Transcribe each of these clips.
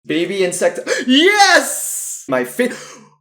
Baby insect. Yes! My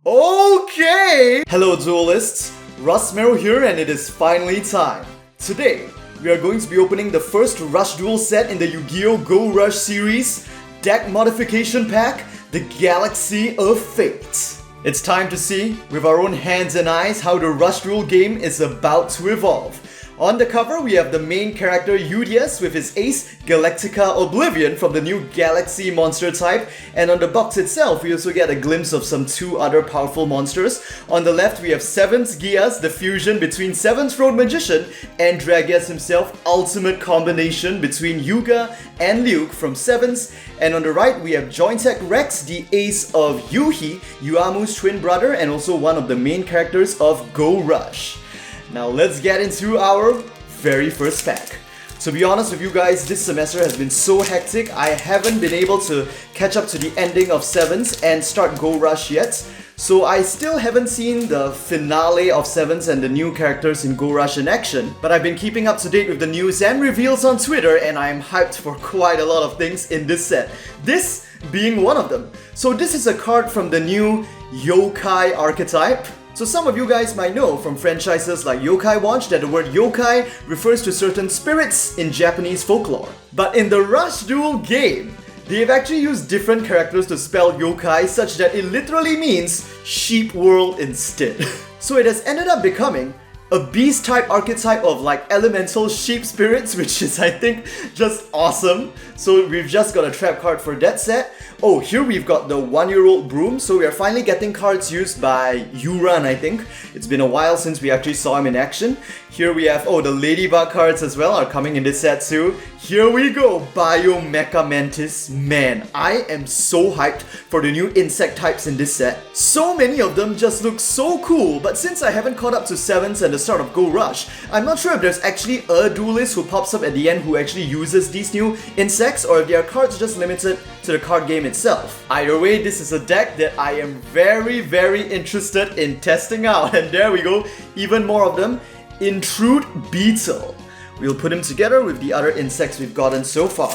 Okay! Hello duelists, Rusmero here and it is finally time. Today, we are going to be opening the first Rush Duel set in the Yugioh Rush series, Deck Modification Pack, the Galaxy of Fate. It's time to see, with our own hands and eyes, how the Rush Duel game is about to evolve. On the cover, we have the main character Yudias with his ace, Galactica Oblivion from the new Galaxy monster type, and on the box itself, we also get a glimpse of some two other powerful monsters. On the left, we have Sevensgias, the fusion between Seventh Road Magician and Dragias himself, ultimate combination between Yuga and Luke from Sevens, and on the right, we have Jointech Rex, the ace of Yuhi, Yuamu's twin brother, and also one of the main characters of Go Rush. Now let's get into our very first pack. To be honest with you guys, this semester has been so hectic, I haven't been able to catch up to the ending of Sevens and start Go Rush yet. So I still haven't seen the finale of Sevens and the new characters in Go Rush in action. But I've been keeping up to date with the news and reveals on Twitter and I am hyped for quite a lot of things in this set. This being one of them. So this is a card from the new Yokai archetype. So some of you guys might know from franchises like Yokai Watch that the word yokai refers to certain spirits in Japanese folklore. But in the Rush Duel game, they've actually used different characters to spell yokai such that it literally means sheep world instead. So it has ended up becoming a beast type archetype of like elemental sheep spirits, which is I think just awesome. So we've just got a trap card for that set. Oh, here we've got the 1-year-old broom, so we are finally getting cards used by Yuran, I think. It's been a while since we actually saw him in action. Here we have, the ladybug cards as well are coming in this set too. Here we go, Biomecha Mantis. Man, I am so hyped for the new insect types in this set. So many of them just look so cool, but since I haven't caught up to Sevens and the start of Go Rush, I'm not sure if there's actually a duelist who pops up at the end who actually uses these new insects or if their cards just limited to the card game itself. Either way, this is a deck that I am very interested in testing out. And there we go, even more of them. Intrude Beetle. We'll put him together with the other insects we've gotten so far.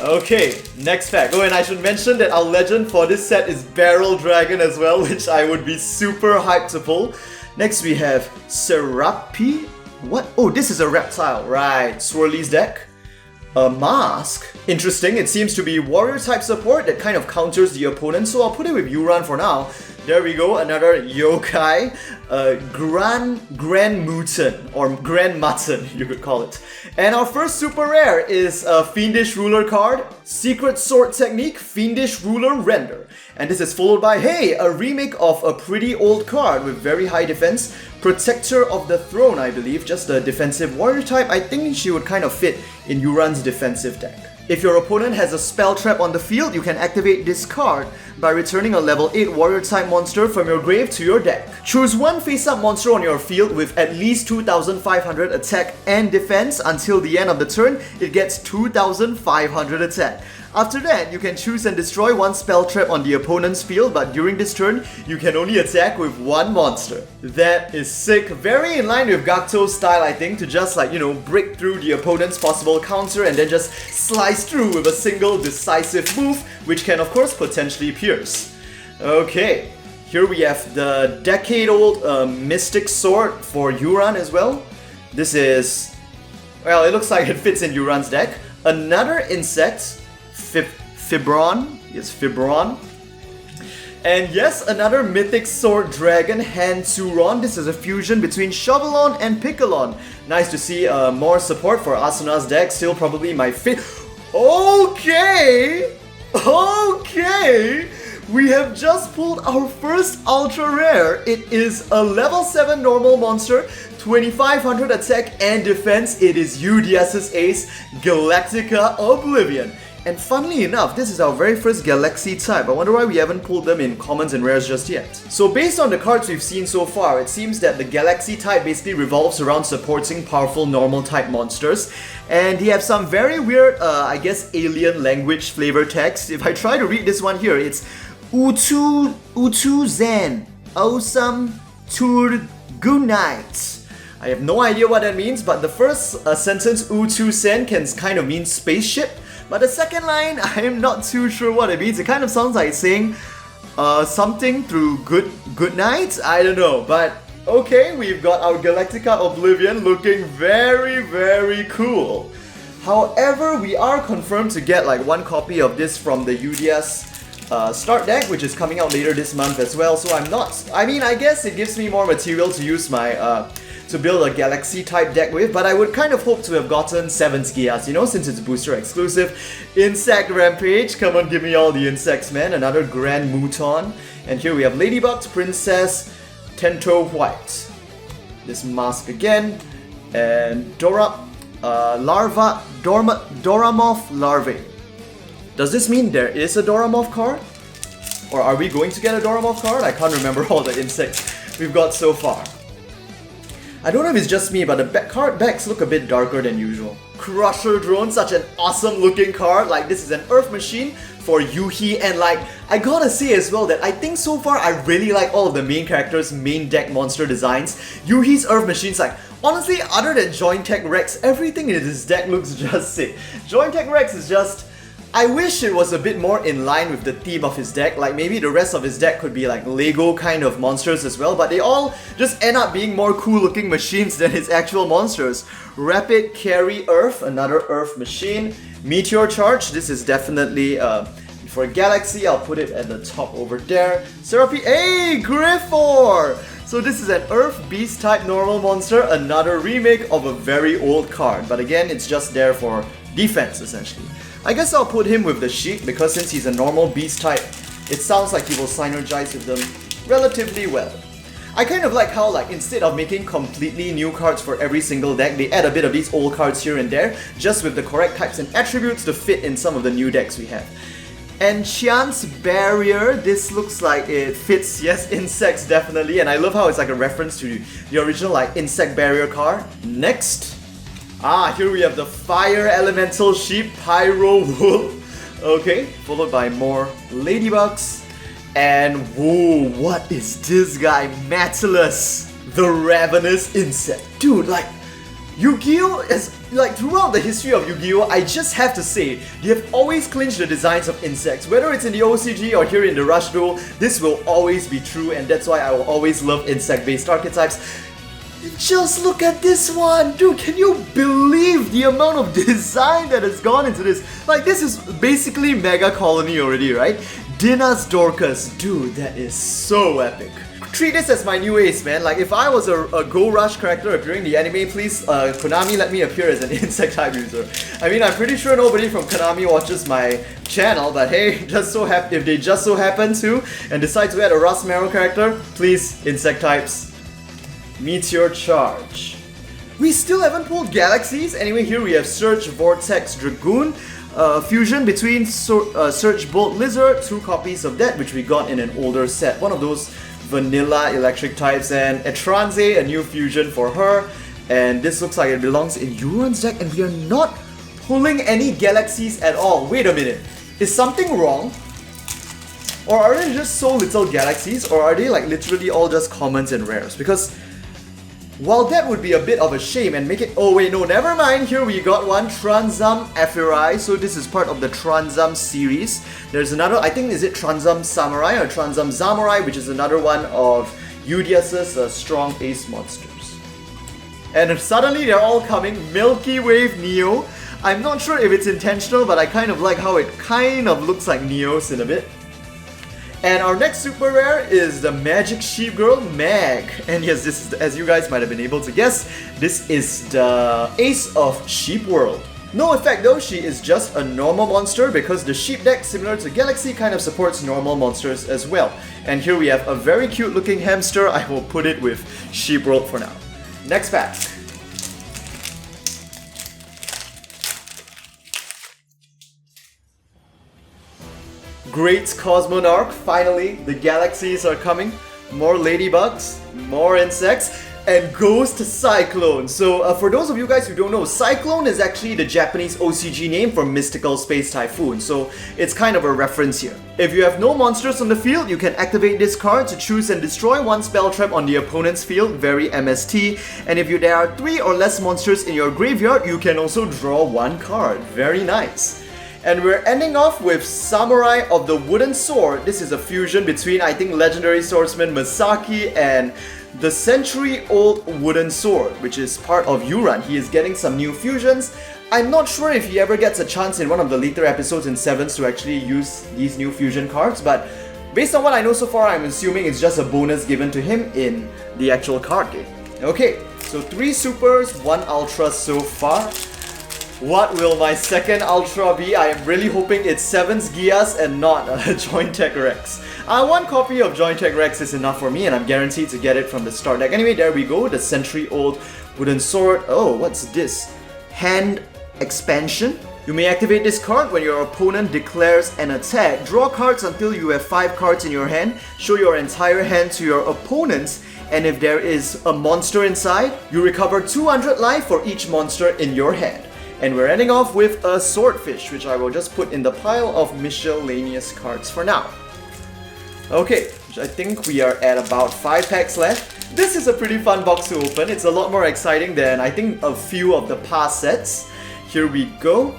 Okay, next pack. Oh, and I should mention that our legend for this set is Barrel Dragon as well, which I would be super hyped to pull. Next we have Serapi. What? Oh, this is a reptile. Right, Swirly's deck. A mask. Interesting, it seems to be warrior type support that kind of counters the opponent, so I'll put it with Yuran for now. There we go, another yokai, Grand Mutant, or Grand Mutton, you could call it. And our first super rare is a Fiendish Ruler card, Secret Sword Technique, Fiendish Ruler Render. And this is followed by, hey, a remake of a pretty old card with very high defense, Protector of the Throne, I believe, just a defensive warrior type. I think she would kind of fit in Yuran's defensive deck. If your opponent has a spell trap on the field, you can activate this card by returning a level 8 warrior type monster from your grave to your deck. Choose one face-up monster on your field with at least 2500 attack and defense. Until the end of the turn, it gets 2500 attack. After that, you can choose and destroy one spell trap on the opponent's field, but during this turn, you can only attack with one monster. That is sick. Very in line with Gakto's style, I think, to just break through the opponent's possible counter and then just slice through with a single decisive move, which can of course potentially pierce. Okay, here we have the decade-old Mystic Sword for Yuran as well. This is, well, it looks like it fits in Yuran's deck. Another insect, Fibron. Yes, Fibron. And yes, another Mythic Sword Dragon, Hansuron. This is a fusion between Shovelon and Piccolon. Nice to see more support for Asuna's deck. Still probably my favorite. Okay! We have just pulled our first ultra rare. It is a level 7 normal monster, 2500 attack and defense. It is Yudias' ace, Galactica Oblivion. And funnily enough, this is our very first Galaxy type. I wonder why we haven't pulled them in commons and rares just yet. So based on the cards we've seen so far, it seems that the Galaxy type basically revolves around supporting powerful normal type monsters. And they have some very weird, I guess, alien language flavor text. If I try to read this one here, it's Utu Zen, Awesome Tur Good Night. I have no idea what that means, but the first sentence, Utu Sen, can kind of mean spaceship. But the second line, I am not too sure what it means. It kind of sounds like saying something through good night? I don't know, but okay, we've got our Galactica Oblivion looking very, very cool. However, we are confirmed to get like one copy of this from the Yudias start deck, which is coming out later this month as well, so I guess it gives me more material to use my to build a Galaxy type deck with, but I would kind of hope to have gotten Sevensgias, you know, since it's booster exclusive. Insect Rampage, come on, give me all the insects, man. Another Grand Mouton. And here we have Ladybugs, Princess, Tento White. This mask again. And Doramoth Larvae. Does this mean there is a Doramoth card? Or are we going to get a Doramoth card? I can't remember all the insects we've got so far. I don't know if it's just me, but the card backs look a bit darker than usual. Crusher Drone, such an awesome looking card. Like, this is an Earth Machine for Yuhi, and like, I gotta say as well that I think so far I really like all of the main characters' main deck monster designs. Yuhi's Earth Machine's like, honestly, other than Jointech Rex, everything in this deck looks just sick. Jointech Rex is just... I wish it was a bit more in line with the theme of his deck, like maybe the rest of his deck could be like Lego kind of monsters as well, but they all just end up being more cool looking machines than his actual monsters. Rapid Carry Earth, another Earth machine. Meteor Charge, this is definitely for Galaxy, I'll put it at the top over there. Serapi, hey, Griffor! So this is an Earth Beast type normal monster, another remake of a very old card, but again, it's just there for defense essentially. I guess I'll put him with the Sheik because since he's a normal beast type, it sounds like he will synergize with them relatively well. I kind of like how like instead of making completely new cards for every single deck, they add a bit of these old cards here and there, just with the correct types and attributes to fit in some of the new decks we have. Enchant's Barrier, this looks like it fits, yes, insects definitely, and I love how it's like a reference to the original like insect barrier card. Next. Here we have the Fire Elemental Sheep, Pyro Wolf. Okay, followed by more Ladybugs. And whoa, what is this guy? Matilus, the Ravenous Insect. Dude, like, Yugioh is, like, throughout the history of Yu-Gi-Oh, I just have to say, they have always clinched the designs of insects. Whether it's in the OCG or here in the Rush Duel, this will always be true, and that's why I will always love insect-based archetypes. Just look at this one! Dude, can you believe the amount of design that has gone into this? Like, this is basically Mega Colony already, right? Dinah's Dorcas. Dude, that is so epic. Treat this as my new ace, man. Like, if I was a Go Rush character appearing in the anime, please, Konami, let me appear as an insect type user. I mean, I'm pretty sure nobody from Konami watches my channel, but hey, if they just so happen to, and decide to add a Rust Marrow character, please, insect types. Meteor Charge. We still haven't pulled Galaxies. Anyway, here we have Surge Vortex Dragoon. Fusion between Surge Bolt Lizard, 2 copies of that, which we got in an older set. One of those vanilla electric types, and Etranze, a new fusion for her. And this looks like it belongs in Yuran's deck, and we are not pulling any Galaxies at all. Wait a minute. Is something wrong? Or are there just so little Galaxies? Or are they like literally all just commons and rares? Because while that would be a bit of a shame and make it... Oh wait, no, never mind. Here we got one, Transam Ephirai. So this is part of the Transam series. There's another, I think, is it Transam Samurai or Transam Samurai, which is another one of Yudias' strong ace monsters. And suddenly they're all coming. Milky Wave Neo. I'm not sure if it's intentional, but I kind of like how it kind of looks like Neos in a bit. And our next super rare is the Magic Sheep Girl, Mag. And yes, this is, as you guys might have been able to guess, this is the Ace of Sheep World. No effect though, she is just a normal monster because the sheep deck, similar to Galaxy, kind of supports normal monsters as well. And here we have a very cute looking hamster. I will put it with Sheep World for now. Next pack. Great Cosmonarch, finally, the Galaxies are coming. More Ladybugs, more insects, and Ghost Cyclone. So for those of you guys who don't know, Cyclone is actually the Japanese OCG name for Mystical Space Typhoon, so it's kind of a reference here. If you have no monsters on the field, you can activate this card to choose and destroy one spell trap on the opponent's field, very MST, and if there are 3 or less monsters in your graveyard, you can also draw 1 card, very nice. And we're ending off with Samurai of the Wooden Sword. This is a fusion between, I think, legendary swordsman Masaki and the century-old Wooden Sword, which is part of Yuran. He is getting some new fusions. I'm not sure if he ever gets a chance in one of the later episodes in Sevens to actually use these new fusion cards, but based on what I know so far, I'm assuming it's just a bonus given to him in the actual card game. Okay, so 3 supers, 1 ultra so far. What will my second ultra be? I am really hoping it's Sevensgias and not Joint Tech Rex. 1 copy of Joint Tech Rex is enough for me and I'm guaranteed to get it from the start deck. Anyway, there we go, the century-old Wooden Sword. Oh, what's this? Hand Expansion. You may activate this card when your opponent declares an attack. Draw cards until you have 5 cards in your hand. Show your entire hand to your opponents. And if there is a monster inside, you recover 200 life for each monster in your hand. And we're ending off with a Swordfish, which I will just put in the pile of miscellaneous cards for now. Okay, I think we are at about 5 packs left. This is a pretty fun box to open. It's a lot more exciting than I think a few of the past sets. Here we go.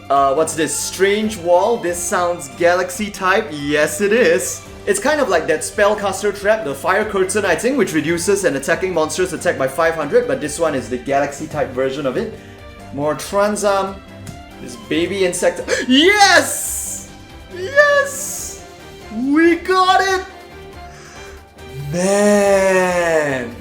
What's this? Strange Wall. This sounds Galaxy type. Yes, it is. It's kind of like that Spellcaster trap, the Fire Curtain, I think, which reduces an attacking monster's attack by 500, but this one is the Galaxy type version of it. More Transam. This baby insect. Yes! Yes! We got it! Man!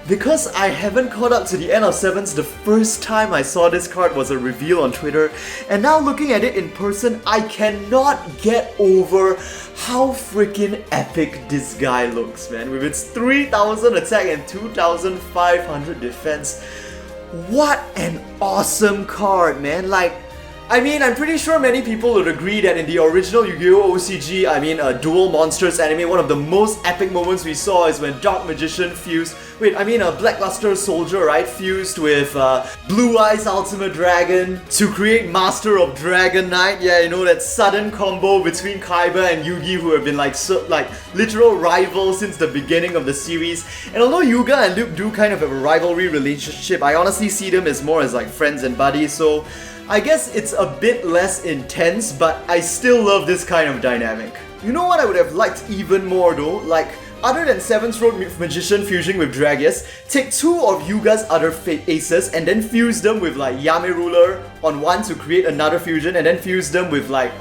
Because I haven't caught up to the end of Sevens, the first time I saw this card was a reveal on Twitter, and now looking at it in person, I cannot get over how freaking epic this guy looks, man. With its 3000 attack and 2500 defense. What an awesome card, man. Like, I mean, I'm pretty sure many people would agree that in the original Yu-Gi-Oh! OCG, Duel Monsters anime, one of the most epic moments we saw is when Dark Magician fused, a Blackluster Soldier, right, fused with Blue Eyes Ultimate Dragon to create Master of Dragon Knight. Yeah, you know, that sudden combo between Kaiba and Yugi, who have been like literal rivals since the beginning of the series. And although Yuga and Luke do kind of have a rivalry relationship, I honestly see them as more as like friends and buddies, so I guess it's a bit less intense, but I still love this kind of dynamic. You know what I would have liked even more though? Like, other than 7th Road Magician fusing with Dragias, take 2 of Yuga's other aces and then fuse them with like Yame Ruler on one to create another fusion, and then fuse them with like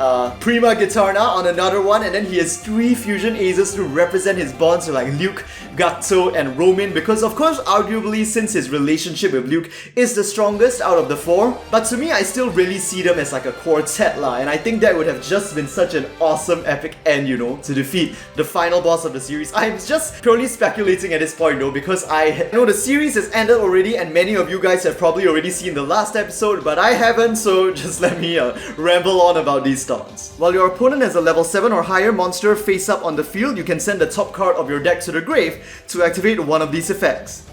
Prima Gitarna on another one, and then he has 3 fusion aces to represent his bonds to like Luke, Gatto, and Romin, because of course arguably since his relationship with Luke is the strongest out of the 4, but to me I still really see them as like a quartet lah, and I think that would have just been such an awesome epic end, you know, to defeat the final boss of the series. I'm just purely speculating at this point though, because I know the series has ended already and many of you guys have probably already seen the last episode, but I haven't, so just let me ramble on about these thoughts. While your opponent has a level 7 or higher monster face up on the field, you can send the top card of your deck to the grave to activate one of these effects.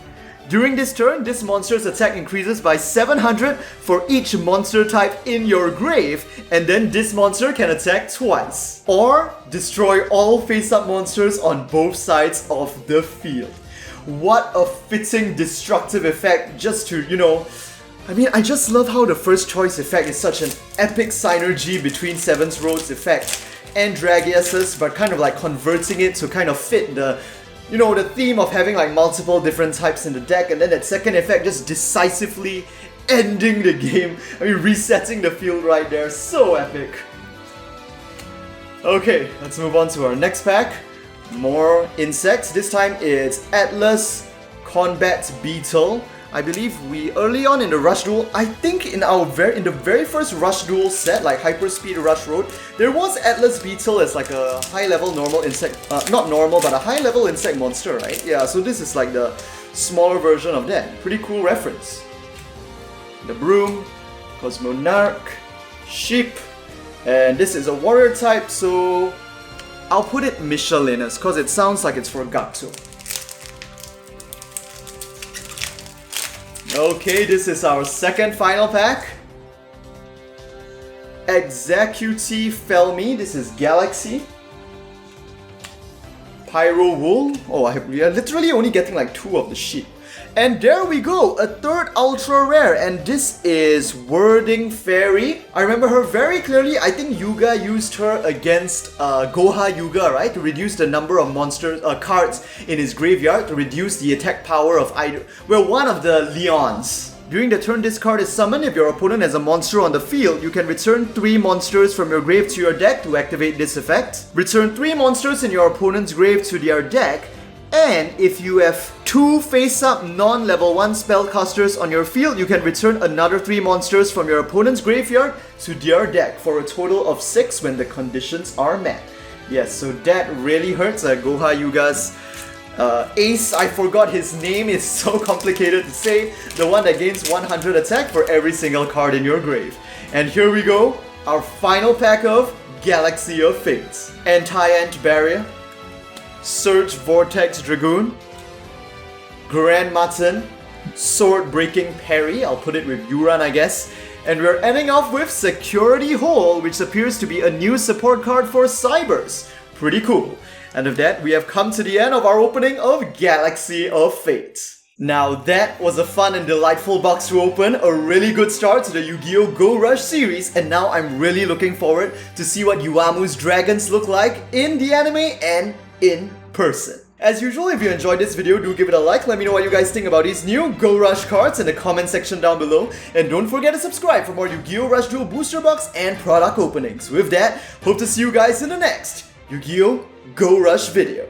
During this turn, this monster's attack increases by 700 for each monster type in your grave, and then this monster can attack twice. Or destroy all face-up monsters on both sides of the field. What a fitting destructive effect just to, you know, I mean, I just love how the first choice effect is such an epic synergy between 7th Road's effect and Dragias's, but kind of like converting it to kind of fit the, you know, the theme of having like multiple different types in the deck, and then that second effect just decisively ending the game. I mean, resetting the field right there. So epic. Okay, let's move on to our next pack. More insects. This time it's Atlas Combat Beetle. I believe we early on in the Rush Duel, I think in the very first Rush Duel set, like Hyperspeed Rush Road, there was Atlas Beetle as like a high-level normal insect, not normal, but a high-level insect monster, right? Yeah, so this is like the smaller version of that. Pretty cool reference. The Broom, Cosmonarch, Sheep, and this is a warrior type, so I'll put it Michelinus, because it sounds like it's for Gatto. Okay, this is our second final pack. Executee Felmy, this is Galaxy. Pyro Wool, oh we are literally only getting like 2 of the sheep. And there we go, a third ultra rare, and this is Wording Fairy. I remember her very clearly. I think Yuga used her against Goha Yuga, right? To reduce the number of cards in his graveyard, to reduce the attack power of one of the Leons. During the turn this card is summoned, if your opponent has a monster on the field, you can return 3 monsters from your grave to your deck to activate this effect. Return 3 monsters in your opponent's grave to their deck, and if you have 2 face-up non-level 1 spellcasters on your field, you can return another 3 monsters from your opponent's graveyard to their deck for a total of 6 when the conditions are met. Yes, so that really hurts Goha Yuga's ace. I forgot his name, it's so complicated to say. The one that gains 100 attack for every single card in your grave. And here we go, our final pack of Galaxy of Fates. Anti-Ant Barrier, Surge Vortex Dragoon, Grand Mutton, Sword Breaking Parry, I'll put it with Yuran I guess. And we're ending off with Security Hole, which appears to be a new support card for Cybers. Pretty cool. And with that, we have come to the end of our opening of Galaxy of Fate. Now that was a fun and delightful box to open, a really good start to the Yu-Gi-Oh! Go Rush series, and now I'm really looking forward to see what Yuamu's dragons look like in the anime and in person. As usual, if you enjoyed this video, do give it a like. Let me know what you guys think about these new Go Rush cards in the comment section down below. And don't forget to subscribe for more Yu-Gi-Oh! Rush Duel booster box and product openings. With that, hope to see you guys in the next Yu-Gi-Oh! Go Rush video.